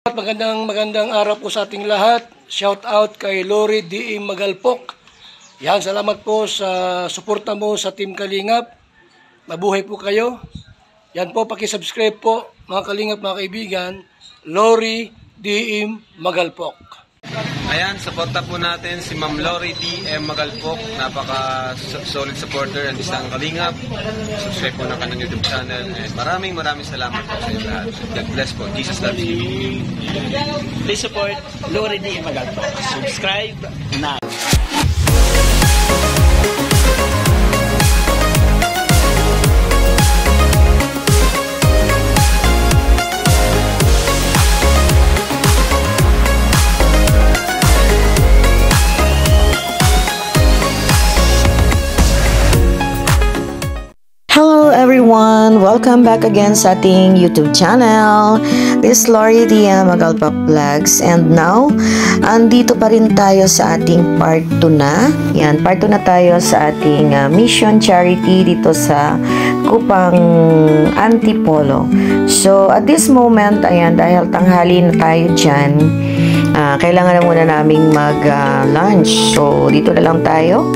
Magandang araw po sa ating lahat. Shout out kay Lori D. Magalpok. Yan, salamat po sa suporta mo sa Team Kalingap. Mabuhay po kayo. Yan po, paki-subscribe po mga Kalingap, mga kaibigan. Lori D. Magalpok. Ayan, suporta po natin si Ma'am Lori D. Magalpok. Napaka-solid supporter and isang Kalingap. Subscribe po na kanyang YouTube channel. And maraming salamat po sa inyo lahat. God bless po. Jesus loves you. Please support Lori D. Magalpok. Subscribe now. Hello everyone! Welcome back again sa ating YouTube channel. This is Lori D. Magalpok Vlogs, and now andito pa rin tayo sa ating part 2 na. Yan, part 2 na tayo sa ating mission charity dito sa Kupang Antipolo. So at this moment, ayan, dahil tanghali na tayo dyan, kailangan na muna naming mag-lunch. So dito na lang tayo.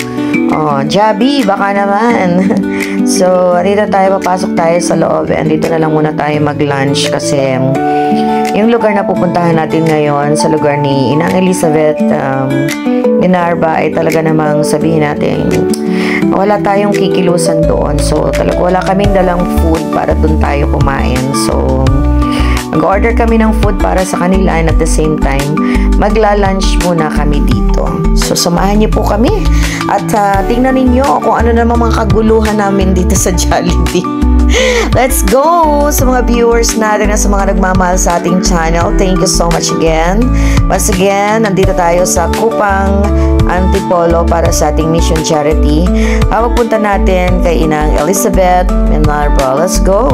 Oh, Jabi, baka naman. So, dito tayo, papasok tayo sa loob, and dito na lang muna tayo mag-lunch kasi yung lugar na pupuntahan natin ngayon sa lugar ni Inang Elizabeth Ginarba ay talaga namang sabihin natin wala tayong kikilusan doon. So, talaga wala kaming dalang food para doon tayo kumain. So, mag-order kami ng food para sa kanila, and at the same time, magla-lunch muna kami dito. So, samahan niyo po kami at tingnan ninyo kung ano naman mga kaguluhan namin dito sa Jollibee. Let's go! Sa mga viewers natin at sa mga nagmamahal sa ating channel, thank you so much again. Once again, nandito tayo sa Kupang Antipolo para sa ating mission charity. Pagpunta natin kay Inang Elizabeth Menarba. Let's go!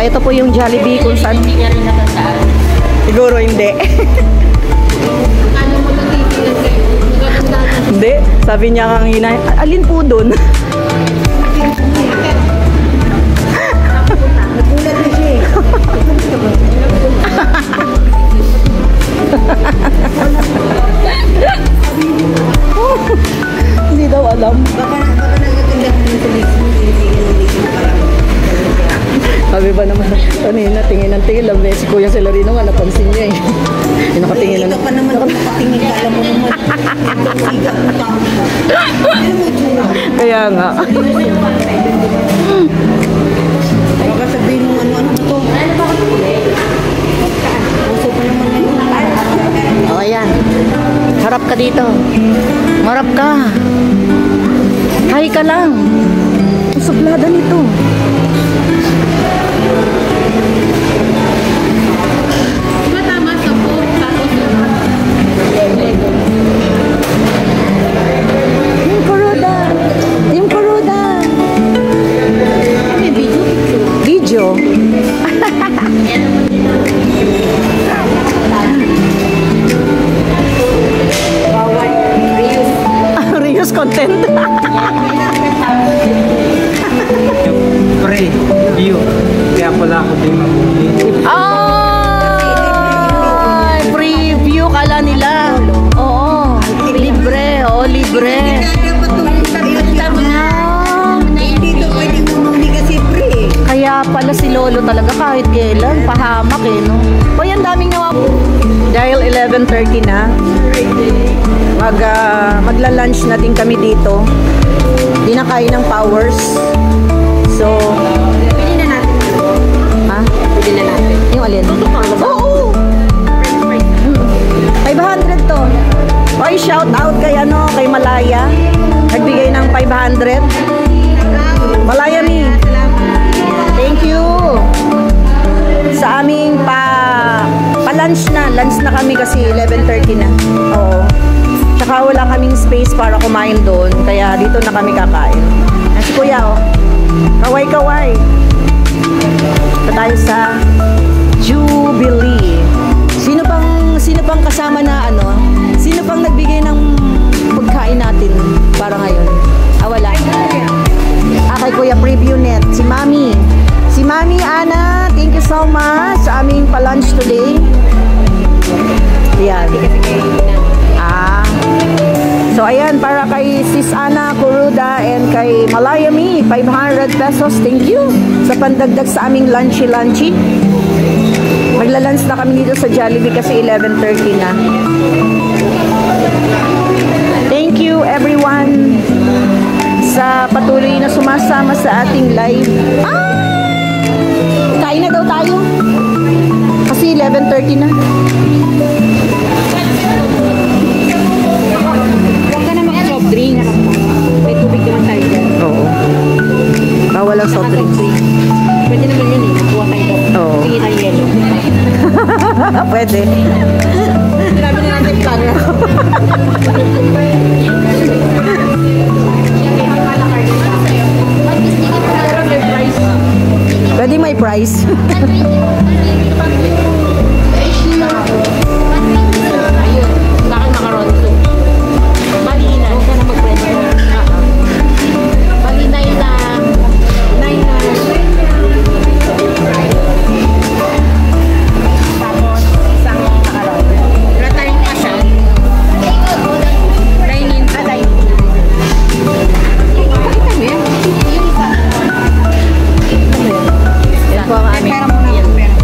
Ito po yung Jollibee kung saan. Siguro hindi. Hindi. Sabi niya kang hinay. Alin po dun? Nagulat na siya eh. Hindi daw alam. Baka nagaganda ko ng tulis. Sabi ba naman, kanina, tingin ng tingin lang, si Kuya Celerino nga, napansin niya eh. Nakatingin na. Ito pa naman, nakatingin ka, alam mo naman. Kaya nga. Baka sabihin mo ano ito. Puso pa naman. O, ayan. Harap ka dito. Marap ka. Hi ka lang. Ang suplada nito. Team Kuruda. Team Kuruda. Video. Reuse content. Pre-view. Kaya pala ako din mabuhay. Ay, preview kala nila. Oo, libre. Oo, libre. Kaya pala si Lolo talaga kahit kailan, pahamak eh, no? O yan, daming nawa. Dahil 11:30 na, magla-lunch na din kami dito. Di na kain ng powers. So, pili na natin. Ha? Pili na natin. Yung alin? Oo! 500 to. Oy, shout out kay kay Malaya. Nagbigay ng 500. Malaya ni. Thank you. Sa aming pa-lunch na. Lunch na kami kasi 11:30 na. Oo. Tsaka wala kaming space para kumain doon. Kaya dito na kami kakain. Si Kuya, oh. Kaway-kaway. Ito tayo sa Jubilee. Sino pang kasama na Sino pang nagbigay ng pagkain natin para ngayon? Wala. Kay Kuya Preview Net. Si Mami. Si Mami Ana, thank you so much sa aming pa-lunch today. Yan. So ayan, para kay Sis Ana Kuruda and kay Malayami, 500 pesos. Thank you sa pandagdag sa aming lunchy. Magla-lunch na kami dito sa Jollibee kasi 11:30 na. Thank you everyone sa patuloy na sumasama sa ating live. Kain na daw tayo. Kasi 11:30 na. Huwag ka na mag-soft drink. May tubig naman tayo dyan. Oo. Bawal ang soft drink. Pwede naman yun eh. Magbuha tayo daw. Oo. Pingin tayo yellow. Pwede. Sinabi na natin planner ako. Pwede may price. Ayun, bakit makaroon ito? Bali na, ka na mag-pressure. Bali na yun na. Tapos, isang makaroon. Wala tayong kasya. Line-in. Pakita mo yan. Yung isa. Yan po ang aming. Pera muna ang pera.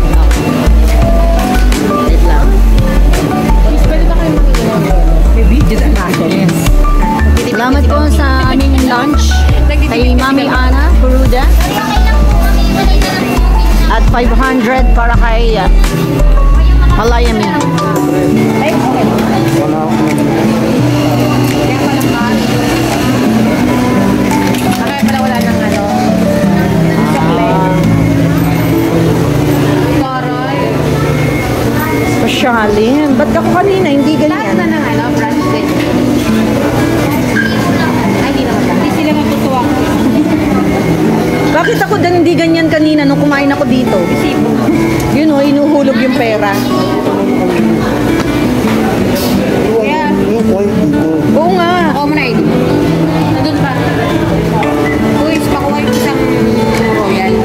Wait lang. Pwede ba kayo makikita? May video na natin. Yes. Salamat po sa aming lunch kay Mami Ana Kuruda. At 500 para kay Malayami. Kaya pala wala ng Pasyalin. Ba't ako kanina? Hindi ganyan. Lahat na ng branch din. Ay, hindi naman. Hindi sila matutuwa. Bakit ako din hindi ganyan kanina nung kumain ako dito? Yun o, inuhulog yung pera. Kaya, oo nga. Ako mo na ID. Nandun pa. Uwis, pakuha yung isang royal.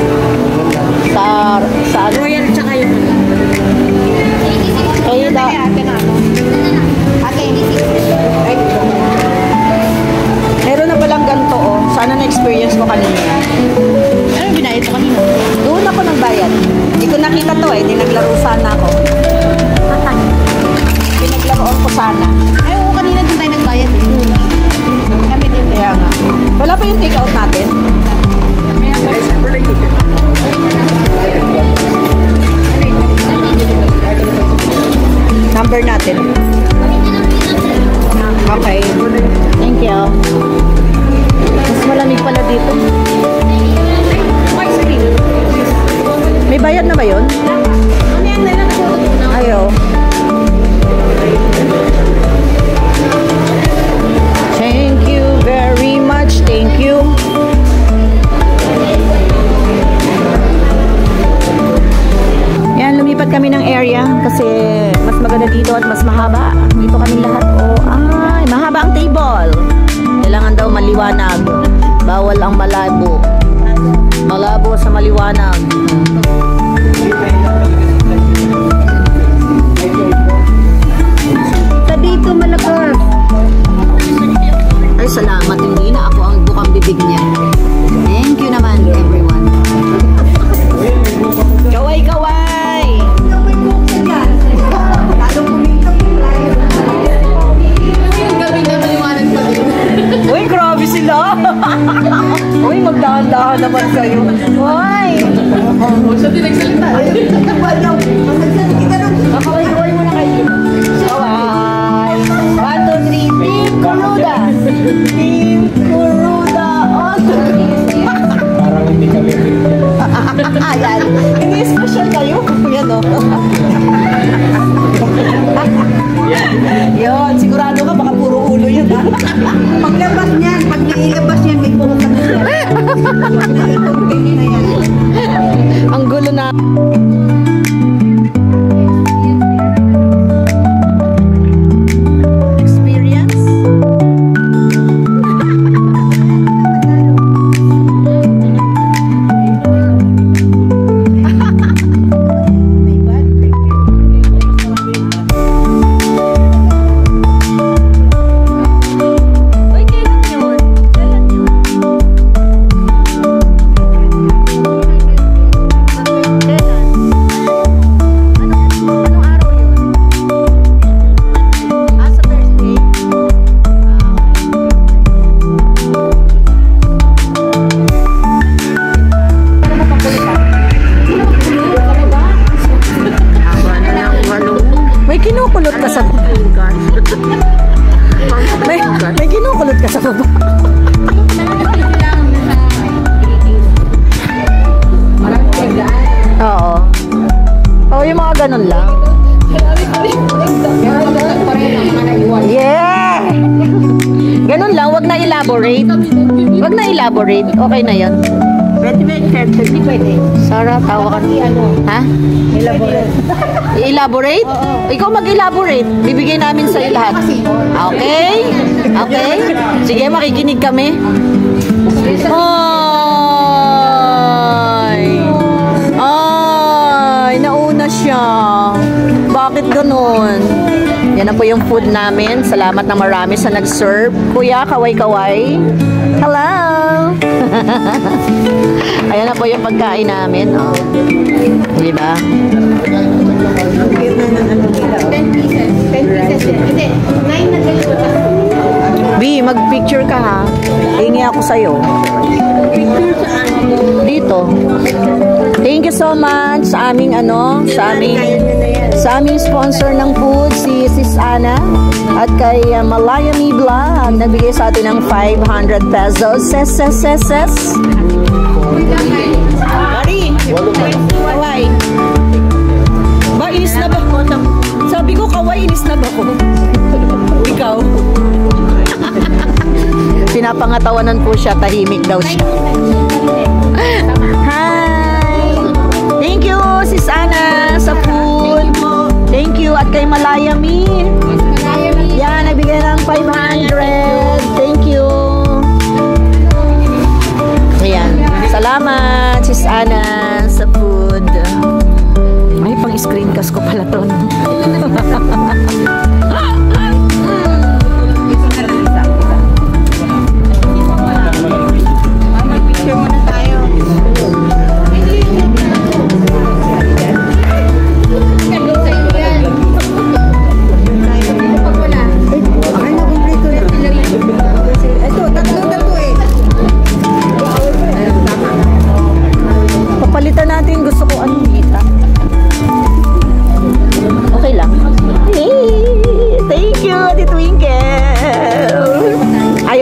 Sa royal tsaka yung kaya da. Ate na ako. Ate. Meron na palang ganito oh. Sana na-experience mo kanina. Ano binayad mo kanina? Doon ako nagbayad. Hindi ko nakita to eh. Naglaro sana ako. Pinaglaroon ko sana. Ay, oo, kanina din tayo nagbayad. you. Mas malamig pala dito. May bayad na ba yun? Ayaw. Thank you very much. Thank you. Yan, lumipat kami ng area kasi mas maganda dito at mas mahaba. Dito kami lahat. Oh, ay, mahaba ang table. Kailangan daw maliwanag. Bawal ang malabo. Malabo sa maliwanag. Sa dito malakas. Ay, salamat. Hindi na ako ang bukang bibig niya. Thank you naman, everyone. Kaway-kaway! Uy, grabe sila! Uy, magdahan-dahan naman kayo. Uy! Siya din nagsalita. Kaway-kaway muna kayo. Kaway! 1, 2, 3, Team Kuruda! Team Kuruda! Parang hindi kami Ayan. Hindi special kayo. Yan o. Yun, sigurado ka baka puro ulo yun ha. Paglabas niyan, pag nailabas niyan, may puro ka na yan. Ang gulo na. Experience? Uy, kailan yun? Kailan yun? Kailan? Anong araw yun? Ah, sa Thursday? Ah, may kinukulot ka sa baba. May kinukulot ka sa baba. Oo. Oo, yung mga ganun lang. Yeah! Ganun lang, wag na elaborate. Wag na elaborate. Okay na yun. Pwede. Sarah, tawa ka. Ha? Elaborate. I-elaborate? Ikaw mag-elaborate. Bibigay namin sa lahat. Okay? Okay? Sige, makikinig kami. Ay! Ay! Nauna siya. Bakit ganun? Yan na po yung food namin. Salamat na marami sa nag-serve. Kuya, kaway-kaway. Hello! Ayan na po yung pagkain namin. Oh. Diba? 10 pieces. 10 pieces yan. Hindi, 9 na ganito. B, mag-picture ka ha. Hingi ako sa'yo. Picture saan? Dito. Thank you so much sa aming sa aming sponsor ng food, si Sis Ana, at kay Malaya Me Vlog, nagbigay sa atin ng 500 pesos. Ses. Mari, kaway. Ba, inis na ba? Sabi ko, kaway, inis na ba ko? Ikaw. Pinapangatawanan po siya, tahimik daw siya. Hi! Thank you, Sis Ana, sa food. Thank you. At kay Malaya Me. Yan, nagbigay ng 500. Thank you. Ayan. Salamat, Sis Ana, sa food. Ay, pang screencast ko pala to. Picture muna tayo. Ganda sa iyo yan. Pag wala.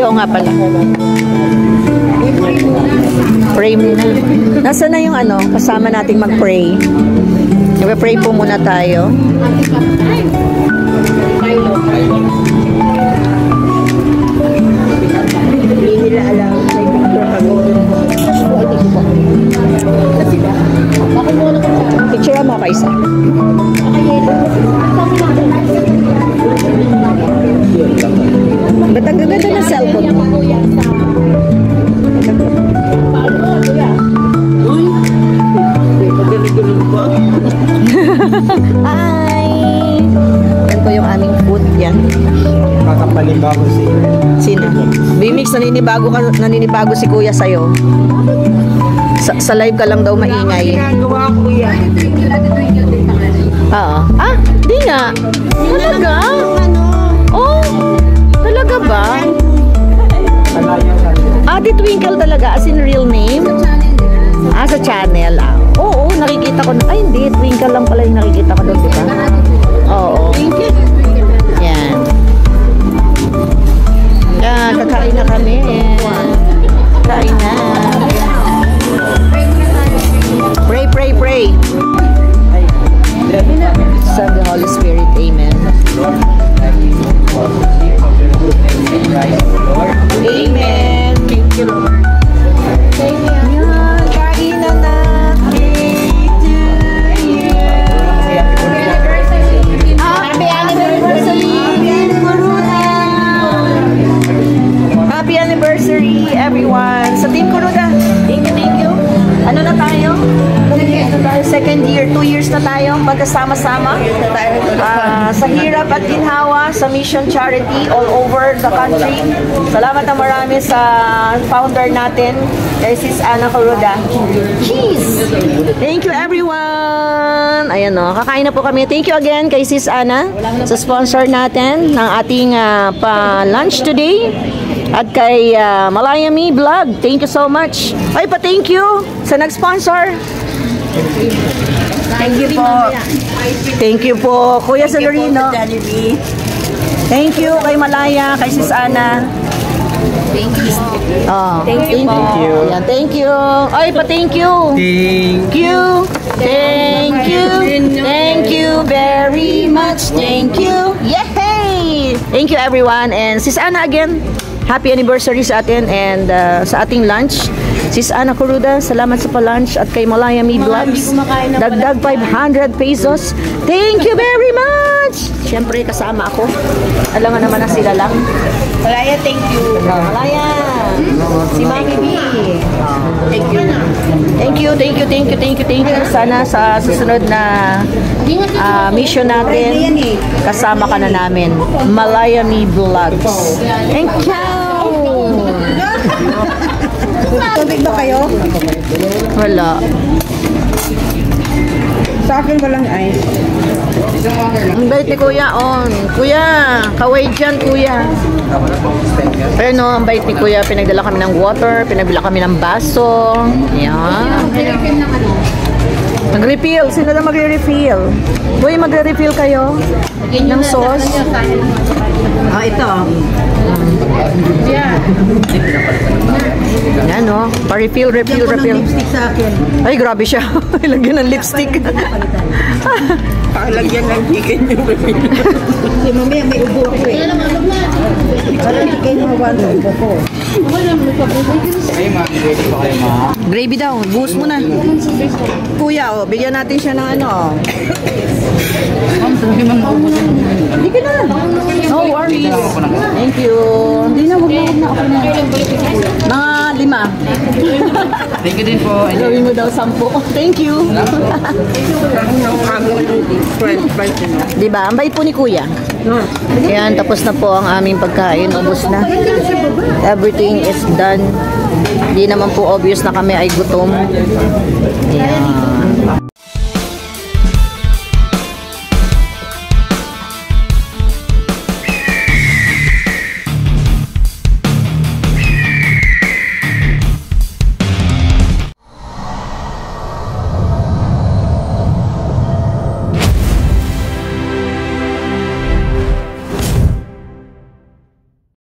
oo nga pala. Pray muna. Nasaan na yung ano, kasama nating mag-pray? Nag-pray po muna tayo. Hindi nila alam. May picture ako. Picture mo ka isa. Ba't ang gaganda ng cellphone mo? Hi! Yan po yung aming food. Yan. Kakapanibago si... Sino? Bimix, naninibago si Kuya sa'yo. Sa live ka lang daw maingay. Ginagawa ko yan. Oo. Ah, di nga. Talaga? Oh, talaga ba? Ah, di Twinkle talaga, as in real name? Ah, sa channel. Ah. Oo, nakikita ko na. Ay, hindi. Twinkle lang pala yung nakikita ko doon, diba? Oo. Yan. Yan, kakain na kami. Kain na. Pray, pray, pray. Son of the Holy Spirit. Amen. Amen. Thank you, Lord. Yan, kain na natin. Happy anniversary. Happy anniversary, everyone. Sa Team Kuruda. Thank you. Ano na tayo? Second year, 2 years na tayo magkasama-sama sa hirap at ginhawa sa Mission Charity all over the country. Salamat na marami sa founder natin, kay Sis Ana Kuruda. Cheese! Thank you everyone! Ayan o, kakain na po kami. Thank you again kay Sis Ana sa sponsor natin ng ating pa-lunch today. At kay Malayami Vlog, thank you so much. Ay, pa-thank you sa nag-sponsor. Thank you po. Thank you po, Kuya Salorino. Thank you kay Malaya, kay Sis Ana. Thank you. Oh, thank you po. Ayan, thank you. Ay, pa-thank you. Thank you. Thank you. Thank you very much. Thank you. Yay! Thank you everyone. And Sis Ana again. Happy anniversary sa atin and sa ating lunch. Sis Ana Kuruda, salamat sa pa-lunch at kay Malayami Vlogs. Dagdag 500 pesos. Thank you very much! Siyempre, kasama ako. Alam nga naman na sila lang. Malaya, thank you. Malaya. Si Mami B. Thank you. Thank you, thank you, thank you, thank you, thank you. Sana sa susunod na mission natin, kasama ka na namin. Malayami Vlogs. Thank you. Tubig ba kayo? Wala. Sa akin walang ice. Ang bait ni Kuya on. Kuya, kaway dyan Kuya. Pero no, ang bait ni Kuya, pinagdala kami ng water, pinabila kami ng baso. Yan. Mag-refill. Sino na magre-refill? Kuya, magre-refill kayo ng sauce? Ah, ito. Yeah. Yan o. Pa-refill, refill, refill. Ay, grabe siya. Lagyan ng lipstick. Pakalagyan ng chicken yung refill. Kasi mamaya may ubo ako eh. Parang hindi kayo mawawan ng ubo ko. Ay, ma, ready pa kayo, ma? Gravy daw. Buhos mo na. Kuya, oh, bigyan natin siya ng ano. Hindi ka na. No worries. Thank you. Hindi na, huwag na ako na. Mga 5. Thank you din po. Gawin mo daw 10. Thank you. Diba? Ang bait po ni Kuya. Ayan, tapos na po ang aming pagkain. Ubus na. Everything is done. Hindi naman po obvious na kami ay gutom. Ayan.